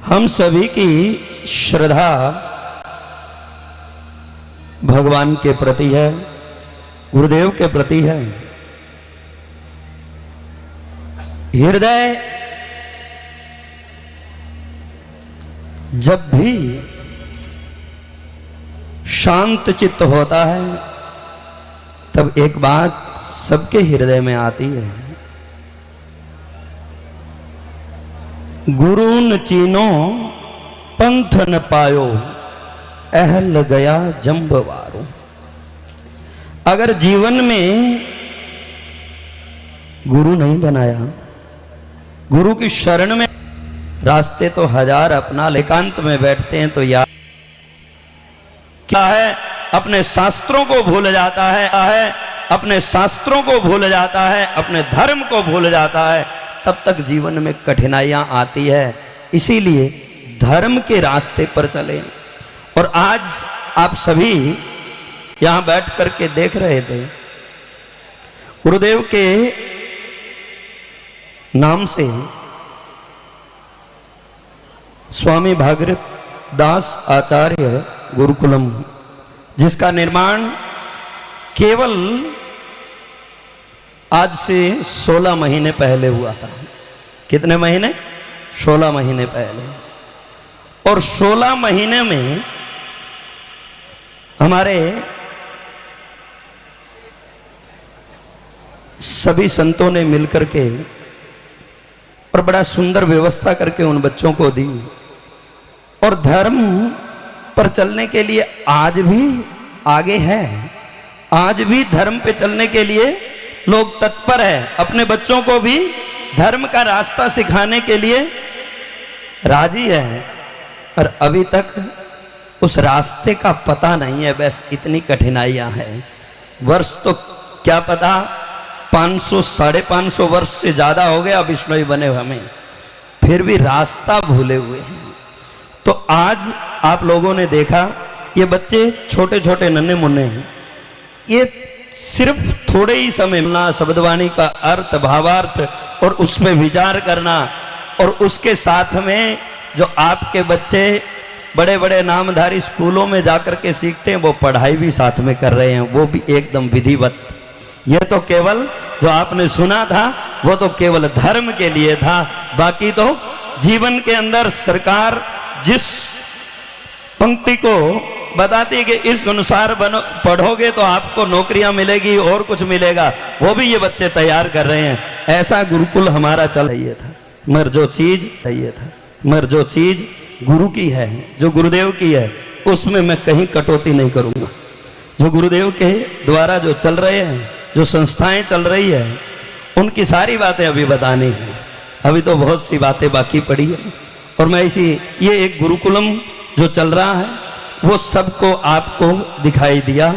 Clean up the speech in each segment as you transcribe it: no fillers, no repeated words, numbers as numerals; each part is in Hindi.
हम सभी की श्रद्धा भगवान के प्रति है, गुरुदेव के प्रति है। हृदय जब भी शांत चित्त होता है तब एक बात सबके हृदय में आती है, गुरु न चीनो पंथ न पायो अहल गया जंबवारो। अगर जीवन में गुरु नहीं बनाया, गुरु की शरण में, रास्ते तो हजार अपना, एकांत में बैठते हैं तो यार क्या है, अपने शास्त्रों को भूल जाता है, अपने शास्त्रों को भूल जाता है, अपने धर्म को भूल जाता है, तब तक जीवन में कठिनाइयां आती है। इसीलिए धर्म के रास्ते पर चलें। और आज आप सभी यहां बैठ करके देख रहे थे, गुरुदेव के नाम से स्वामी भागीरथ दास आचार्य गुरुकुलम, जिसका निर्माण केवल आज से 16 महीने पहले हुआ था। कितने महीने? 16 महीने पहले। और 16 महीने में हमारे सभी संतों ने मिलकर के और बड़ा सुंदर व्यवस्था करके उन बच्चों को दी। और धर्म पर चलने के लिए आज भी आगे है, आज भी धर्म पे चलने के लिए लोग तत्पर है, अपने बच्चों को भी धर्म का रास्ता सिखाने के लिए राजी है। और अभी तक उस रास्ते का पता नहीं है, बस इतनी कठिनाइयां हैं। वर्ष तो क्या पता 500 550 वर्ष से ज्यादा हो गया विष्णोई बने हमें, फिर भी रास्ता भूले हुए हैं। तो आज आप लोगों ने देखा ये बच्चे छोटे छोटे नन्हे मुन्ने हैं, ये सिर्फ थोड़े ही समय में शब्दवाणी का अर्थ, भावार्थ और उस पर विचार करना, और उसके साथ में जो आपके बच्चे बड़े बड़े नामधारी स्कूलों में जाकर के सीखते हैं, वो पढ़ाई भी साथ में कर रहे हैं, वो भी एकदम विधिवत। ये तो केवल जो आपने सुना था वो तो केवल धर्म के लिए था, बाकी तो जीवन के अंदर सरकार जिस पंक्ति को बताती है कि इस अनुसार पढ़ोगे तो आपको नौकरियां मिलेगी और कुछ मिलेगा, वो भी ये बच्चे तैयार कर रहे हैं। ऐसा गुरुकुल हमारा चल रही था। मगर जो चीज चाहिए था, मगर जो चीज गुरु की है, जो गुरुदेव की है, उसमें मैं कहीं कटौती नहीं करूंगा। जो गुरुदेव के द्वारा जो चल रहे हैं, जो संस्थाएं चल रही है, उनकी सारी बातें अभी बतानी है। अभी तो बहुत सी बातें बाकी पड़ी है। और मैं ये एक गुरुकुलम जो चल रहा है वो सबको आपको दिखाई दिया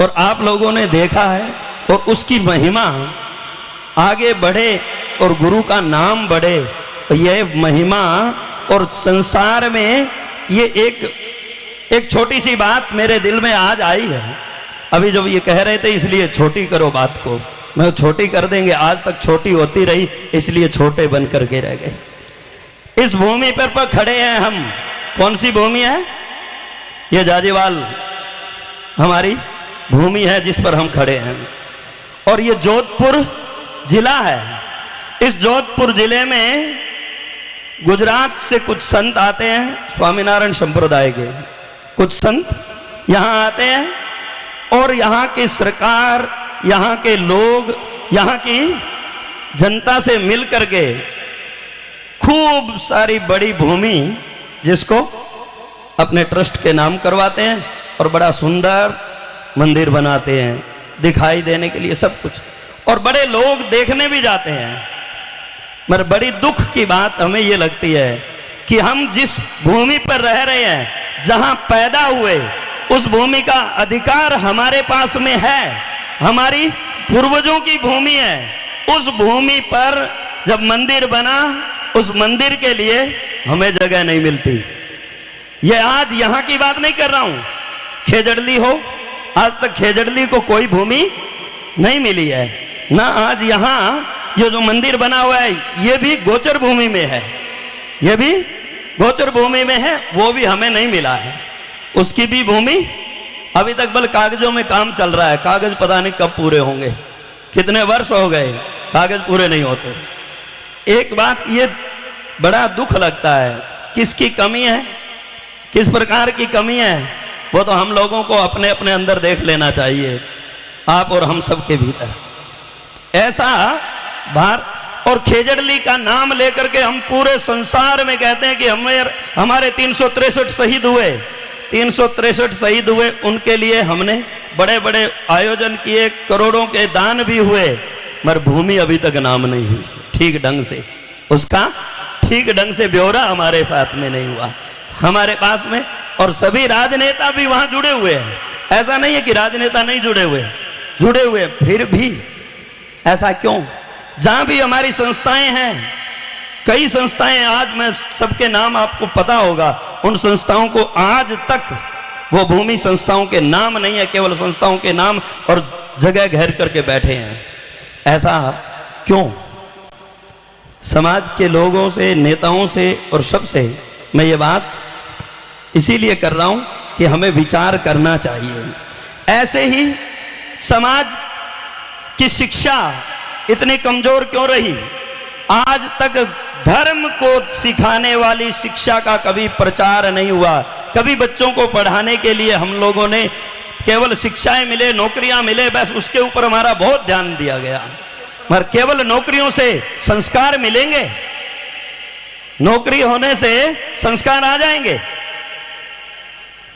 और आप लोगों ने देखा है, और उसकी महिमा आगे बढ़े और गुरु का नाम बढ़े। ये महिमा और संसार में ये एक छोटी सी बात मेरे दिल में आज आई है। अभी जब ये कह रहे थे इसलिए छोटी करो बात को, मैं छोटी कर देंगे, आज तक छोटी होती रही इसलिए छोटे बन करके रह गए। इस भूमि पर खड़े हैं हम। कौन सी भूमि है? ये जाजीवाल हमारी भूमि है जिस पर हम खड़े हैं। और ये जोधपुर जिला है। इस जोधपुर जिले में गुजरात से कुछ संत आते हैं, स्वामीनारायण संप्रदाय के कुछ संत यहाँ आते हैं, और यहाँ की सरकार, यहाँ के लोग, यहाँ की जनता से मिल करके खूब सारी बड़ी भूमि जिसको अपने ट्रस्ट के नाम करवाते हैं और बड़ा सुंदर मंदिर बनाते हैं दिखाई देने के लिए सब कुछ, और बड़े लोग देखने भी जाते हैं। मगर बड़ी दुख की बात हमें ये लगती है कि हम जिस भूमि पर रह रहे हैं, जहां पैदा हुए, उस भूमि का अधिकार हमारे पास में है, हमारी पूर्वजों की भूमि है। उस भूमि पर जब मंदिर बना, उस मंदिर के लिए हमें जगह नहीं मिलती। ये आज यहाँ की बात नहीं कर रहा हूं, खेजड़ली हो, आज तक खेजड़ली को कोई भूमि नहीं मिली है ना। आज यहाँ ये जो मंदिर बना हुआ है ये भी गोचर भूमि में है, ये भी गोचर भूमि में है वो भी हमें नहीं मिला है, उसकी भी भूमि अभी तक बल कागजों में काम चल रहा है। कागज पता नहीं कब पूरे होंगे, कितने वर्ष हो गए कागज पूरे नहीं होते। एक बात ये बड़ा दुख लगता है, किसकी कमी है, किस प्रकार की कमी है, वो तो हम लोगों को अपने अपने अंदर देख लेना चाहिए, आप और हम सब के भीतर। ऐसा भार और खेजड़ली का नाम लेकर के हम पूरे संसार में कहते हैं कि हमारे 363 शहीद हुए, 363 शहीद हुए, उनके लिए हमने बड़े बड़े आयोजन किए, करोड़ों के दान भी हुए, मगर भूमि अभी तक नाम नहीं हुई ठीक ढंग से, उसका ठीक ढंग से ब्यौरा हमारे साथ में नहीं हुआ हमारे पास में। और सभी राजनेता भी वहां जुड़े हुए हैं, ऐसा नहीं है कि राजनेता नहीं जुड़े हुए, फिर भी ऐसा क्यों? जहां भी हमारी संस्थाएं हैं, कई संस्थाएं, आज मैं सबके नाम आपको पता होगा, उन संस्थाओं को आज तक वो भूमि संस्थाओं के नाम नहीं है, केवल संस्थाओं के नाम और जगह घेर करके बैठे हैं। ऐसा क्यों? समाज के लोगों से, नेताओं से और सबसे मैं ये बात इसीलिए कर रहा हूं कि हमें विचार करना चाहिए। ऐसे ही समाज की शिक्षा इतनी कमजोर क्यों रही? आज तक धर्म को सिखाने वाली शिक्षा का कभी प्रचार नहीं हुआ। कभी बच्चों को पढ़ाने के लिए हम लोगों ने केवल शिक्षाएं मिले, नौकरियां मिले, बस उसके ऊपर हमारा बहुत ध्यान दिया गया। मगर केवल नौकरियों से संस्कार मिलेंगे? नौकरी होने से संस्कार आ जाएंगे?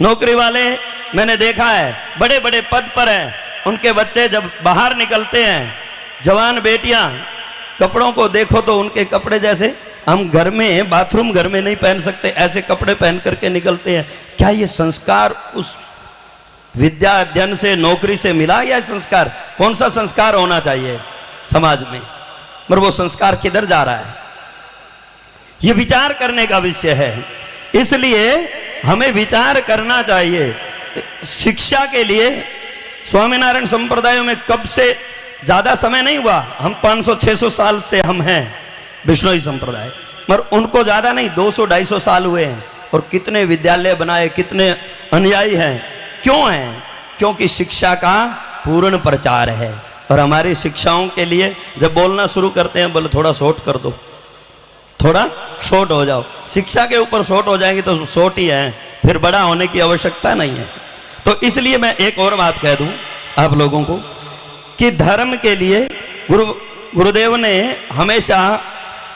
नौकरी वाले मैंने देखा है बड़े बड़े पद पर हैं, उनके बच्चे जब बाहर निकलते हैं, जवान बेटियां, कपड़ों को देखो तो उनके कपड़े जैसे हम घर में, बाथरूम घर में नहीं पहन सकते, ऐसे कपड़े पहन करके निकलते हैं। क्या ये संस्कार उस विद्या अध्ययन से, नौकरी से मिला? या संस्कार कौन सा संस्कार होना चाहिए समाज में, मगर वो संस्कार किधर जा रहा है? ये विचार करने का विषय है। इसलिए हमें विचार करना चाहिए। शिक्षा के लिए स्वामीनारायण संप्रदायों में कब से ज्यादा समय नहीं हुआ, हम 500-600 साल से हम हैं बिश्नोई संप्रदाय, मगर उनको ज्यादा नहीं, 200-250 साल हुए हैं। और कितने विद्यालय बनाए, कितने अनुयायी हैं। क्यों हैं? क्योंकि शिक्षा का पूर्ण प्रचार है। और हमारी शिक्षाओं के लिए जब बोलना शुरू करते हैं, बोले थोड़ा शॉर्ट कर दो, थोड़ा शॉर्ट हो जाओ। शिक्षा के ऊपर शॉर्ट हो जाएंगे तो शॉर्ट ही है, फिर बड़ा होने की आवश्यकता नहीं है। तो इसलिए मैं एक और बात कह दूं आप लोगों को कि धर्म के लिए गुरुदेव ने हमेशा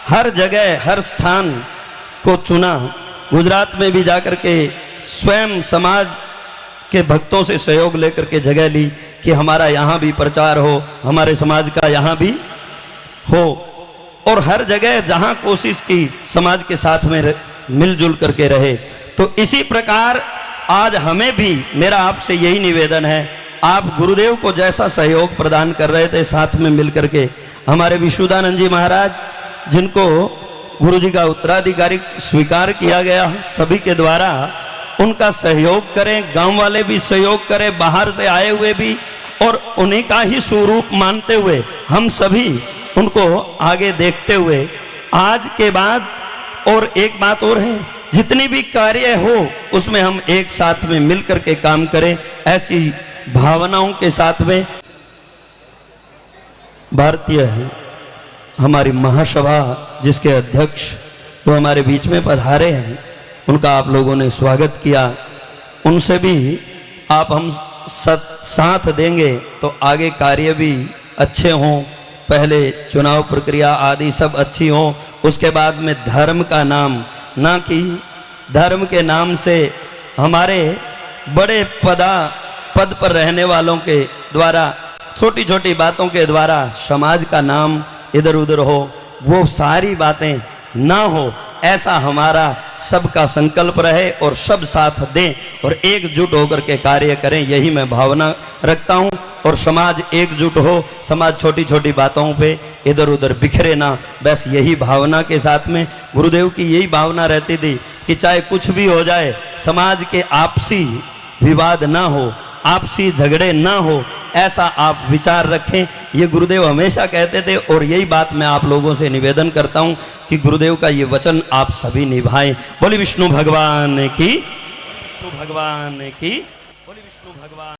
हर जगह, हर स्थान को चुना। गुजरात में भी जाकर के स्वयं समाज के भक्तों से सहयोग लेकर के जगह ली कि हमारा यहाँ भी प्रचार हो, हमारे समाज का यहाँ भी हो। और हर जगह जहाँ कोशिश की समाज के साथ में मिलजुल करके रहे। तो इसी प्रकार आज हमें भी, मेरा आपसे यही निवेदन है, आप गुरुदेव को जैसा सहयोग प्रदान कर रहे थे साथ में मिल करके, हमारे विशुद्धानंद जी महाराज जिनको गुरु जी का उत्तराधिकारी स्वीकार किया गया सभी के द्वारा, उनका सहयोग करें, गांव वाले भी सहयोग करें, बाहर से आए हुए भी, और उन्हीं का ही स्वरूप मानते हुए हम सभी उनको आगे देखते हुए आज के बाद। और एक बात और है, जितनी भी कार्य हो उसमें हम एक साथ में मिल करके काम करें, ऐसी भावनाओं के साथ में। भारतीय हमारी महासभा जिसके अध्यक्ष वो हमारे बीच में पधारे हैं, उनका आप लोगों ने स्वागत किया। उनसे भी आप हम साथ देंगे तो आगे कार्य भी अच्छे हों, पहले चुनाव प्रक्रिया आदि सब अच्छी हो, उसके बाद में धर्म का नाम, ना कि धर्म के नाम से हमारे बड़े पद पर रहने वालों के द्वारा छोटी छोटी बातों के द्वारा समाज का नाम इधर उधर हो, वो सारी बातें ना हो, ऐसा हमारा सबका संकल्प रहे और सब साथ दें और एकजुट होकर के कार्य करें, यही मैं भावना रखता हूं। और समाज एकजुट हो, समाज छोटी छोटी बातों पे इधर उधर बिखरे ना, बस यही भावना के साथ में गुरुदेव की यही भावना रहती थी कि चाहे कुछ भी हो जाए, समाज के आपसी विवाद ना हो, आपसी झगड़े ना हो, ऐसा आप विचार रखें। ये गुरुदेव हमेशा कहते थे और यही बात मैं आप लोगों से निवेदन करता हूं कि गुरुदेव का ये वचन आप सभी निभाएं। बोले विष्णु भगवान की, विष्णु भगवान की, बोले विष्णु भगवान।